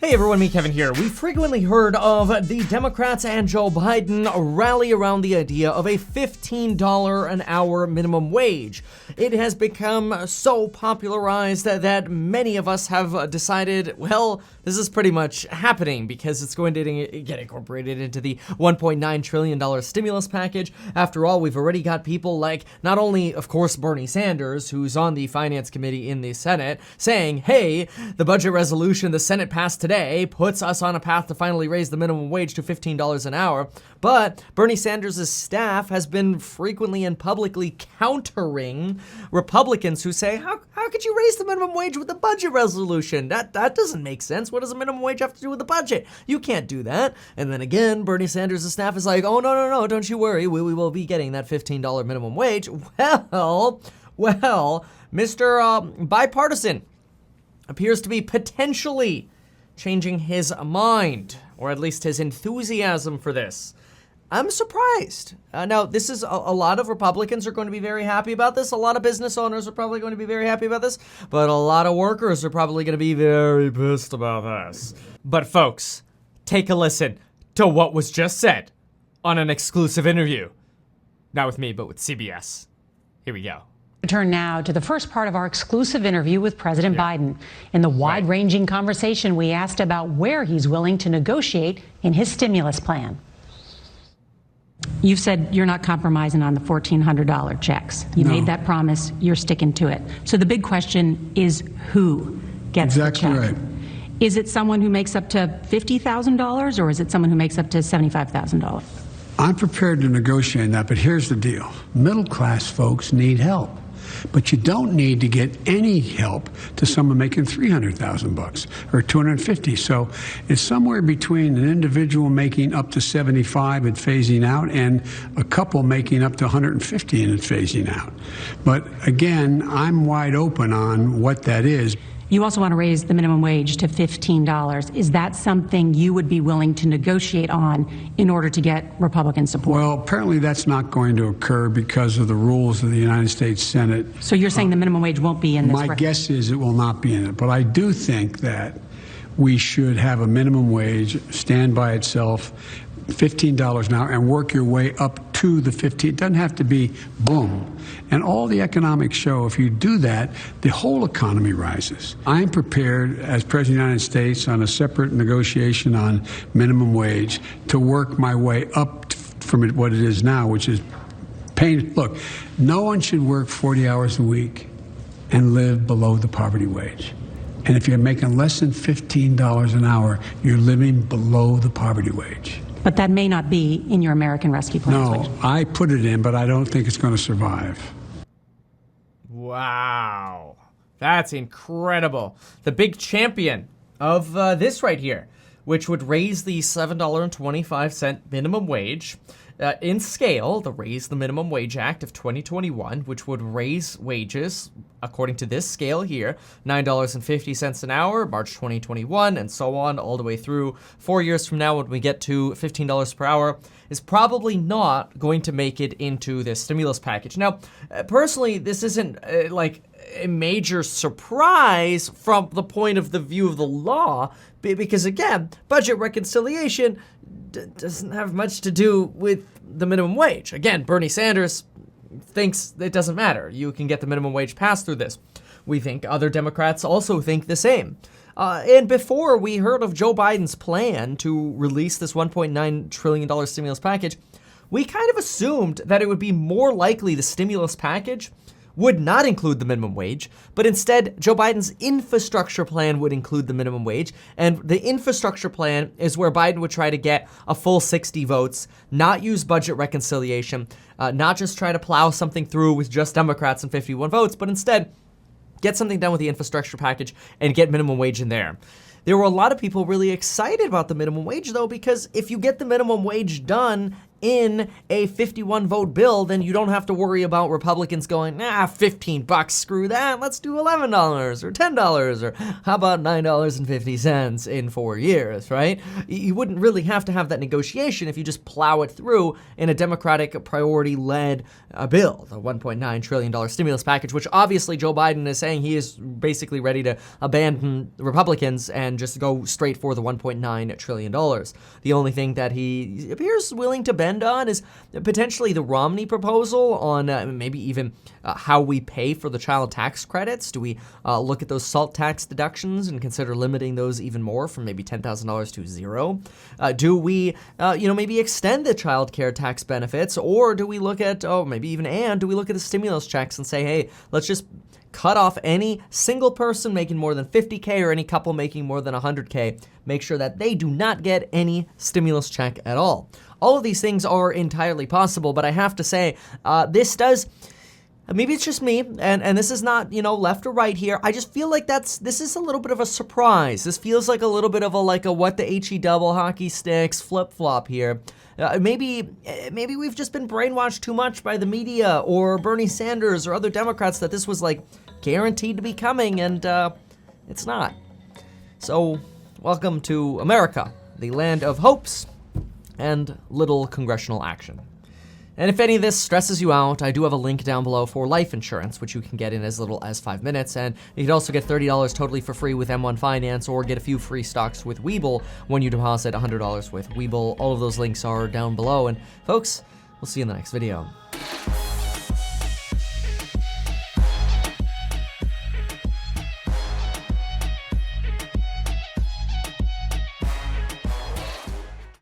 Hey everyone, me Kevin here. We frequently heard of the Democrats and Joe Biden rally around the idea of a $15 an hour minimum wage. It has become so popularized that many of us have decided, well, this is pretty much happening because it's going to get incorporated into the $1.9 trillion stimulus package. After all, we've already got people like not only, of course, Bernie Sanders, who's on the Finance Committee in the Senate, saying, hey, the budget resolution the Senate passed today puts us on a path to finally raise the minimum wage to $15 an hour. But Bernie Sanders' staff has been frequently and publicly countering Republicans who say, how could you raise the minimum wage with the budget resolution? That doesn't make sense. What does a minimum wage have to do with the budget? You can't do that. And then again, Bernie Sanders' staff is like, oh, no, don't you worry. We will be getting that $15 minimum wage. Well, Mr. Bipartisan appears to be potentially changing his mind, or at least his enthusiasm for this. I'm surprised. Now, this is a lot of Republicans are going to be very happy about this. A lot of business owners are probably going to be very happy about this, but a lot of workers are probably going to be very pissed about this. But folks, take a listen to what was just said on an exclusive interview. Not with me, but with CBS. Here we go. Turn now to the first part of our exclusive interview with President Biden. In the wide-ranging conversation, we asked about where he's willing to negotiate in his stimulus plan. You've said you're not compromising on the $1,400 checks. You made that promise. You're sticking to it. So the big question is who gets the check? Exactly right. Is it someone who makes up to $50,000 or is it someone who makes up to $75,000? I'm prepared to negotiate that, but here's the deal. Middle-class folks need help. But you don't need to get any help to someone making $300,000 or $250,000. So it's somewhere between an individual making up to 75 and phasing out and a couple making up to 150 and phasing out. But again, I'm wide open on what that is. You also want to raise the minimum wage to $15. Is that something you would be willing to negotiate on in order to get Republican support? Well, apparently that's not going to occur because of the rules of the United States Senate. So you're saying the minimum wage won't be in this? My guess is it will not be in it. But I do think that we should have a minimum wage stand by itself, $15 an hour, and work your way up to the 15. It doesn't have to be boom. And all the economics show if you do that, the whole economy rises. I'm prepared as President of the United States on a separate negotiation on minimum wage to work my way up from what it is now, which is pain. Look, no one should work 40 hours a week and live below the poverty wage. And if you're making less than $15 an hour, you're living below the poverty wage. But that may not be in your American Rescue Plan. No, I put it in, but I don't think it's going to survive. Wow. That's incredible. The big champion of this right here, which would raise the $7.25 minimum wage in scale, the Raise the Minimum Wage Act of 2021, which would raise wages, according to this scale here, $9.50 an hour, March 2021, and so on, all the way through 4 years from now when we get to $15 per hour, is probably not going to make it into this stimulus package. Now, personally, this isn't like a major surprise from the point of the view of the law, because again, budget reconciliation doesn't have much to do with the minimum wage. Again, Bernie Sanders thinks it doesn't matter. You can get the minimum wage passed through this. We think other Democrats also think the same. And before we heard of Joe Biden's plan to release this $1.9 trillion stimulus package, we kind of assumed that it would be more likely the stimulus package would not include the minimum wage, but instead Joe Biden's infrastructure plan would include the minimum wage. And the infrastructure plan is where Biden would try to get a full 60 votes, not use budget reconciliation, not just try to plow something through with just Democrats and 51 votes, but instead get something done with the infrastructure package and get minimum wage in there. There were a lot of people really excited about the minimum wage, though, because if you get the minimum wage done in a 51 vote bill, then you don't have to worry about Republicans going, $15, screw that, let's do $11 or $10, or how about $9.50 in 4 years, right? You wouldn't really have to have that negotiation if you just plow it through in a Democratic priority-led bill, the $1.9 trillion stimulus package, which obviously Joe Biden is saying he is basically ready to abandon Republicans and just go straight for the $1.9 trillion. The only thing that he appears willing to bend on is potentially the Romney proposal on maybe even how we pay for the child tax credits. Do we look at those SALT tax deductions and consider limiting those even more from maybe $10,000 to zero? Do we, maybe extend the child care tax benefits, or do we look at, do we look at the stimulus checks and say, hey, let's just cut off any single person making more than $50K or any couple making more than $100K, make sure that they do not get any stimulus check at all. All of these things are entirely possible, but I have to say, this does, maybe it's just me, and this is not, left or right here. I just feel like this is a little bit of a surprise. This feels like a little bit of a what the HE double hockey sticks flip-flop here. Maybe we've just been brainwashed too much by the media or Bernie Sanders or other Democrats that this was guaranteed to be coming, and it's not. So, welcome to America, the land of hopes and little congressional action. And if any of this stresses you out, I do have a link down below for life insurance, which you can get in as little as 5 minutes. And you can also get $30 totally for free with M1 Finance, or get a few free stocks with Webull when you deposit $100 with Webull. All of those links are down below. And folks, we'll see you in the next video.